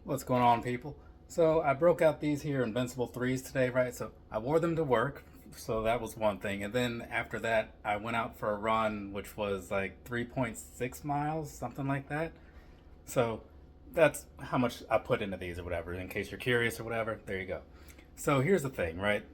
What's going on, people? So I broke out these here Invincible 3s today, right? So I wore them to work, so that was one thing. And then after that, I went out for a run, which was like 3.6 miles, something like that. So that's how much I put into these or whatever, in case you're curious or whatever. There you go. So here's the thing, right?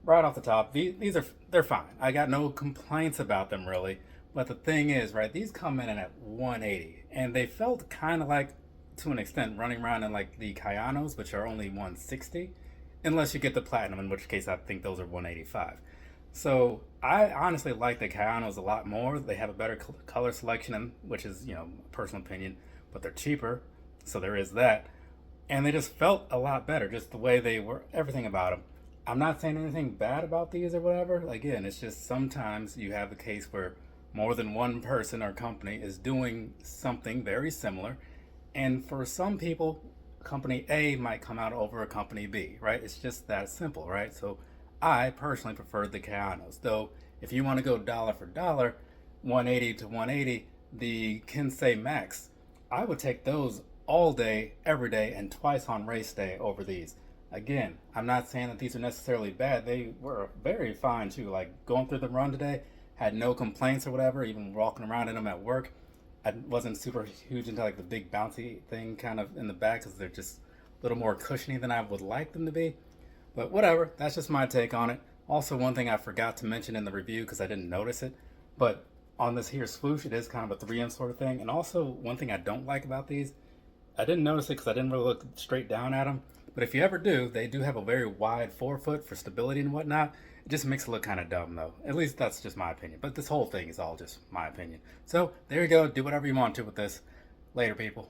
Right off the top, these are they're fine. I got no complaints about them really. But the thing is, right, these come in at 180, and they felt kind of like, to an extent, running around in like the Kayanos, which are only 160, unless you get the platinum, in which case I think those are 185. So I honestly like the Kayanos a lot more. They have a better color selection, which is, personal opinion, but they're cheaper, so there is that. And they just felt a lot better, just the way they were, everything about them. I'm not saying anything bad about these or whatever. Again, it's just sometimes you have the case where more than one person or company is doing something very similar. And for some people, company A might come out over a company B, right? It's just that simple, right? So I personally prefer the Kayanos. Though, if you want to go dollar for dollar, 180 to 180, the Kinsei Max, I would take those all day, every day, and twice on race day over these. Again, I'm not saying that these are necessarily bad. They were very fine too. Like going through the run today, had no complaints or whatever, even walking around in them at work. I wasn't super huge into like the big bouncy thing kind of in the back because they're just a little more cushiony than I would like them to be. But whatever, that's just my take on it. Also, one thing I forgot to mention in the review because I didn't notice it, but on this here swoosh, it is kind of a 3M sort of thing. And also, one thing I don't like about these, I didn't notice it because I didn't really look straight down at them. But if you ever do, they do have a very wide forefoot for stability and whatnot. It just makes it look kind of dumb, though. At least that's just my opinion. But this whole thing is all just my opinion. So there you go. Do whatever you want to with this. Later, people.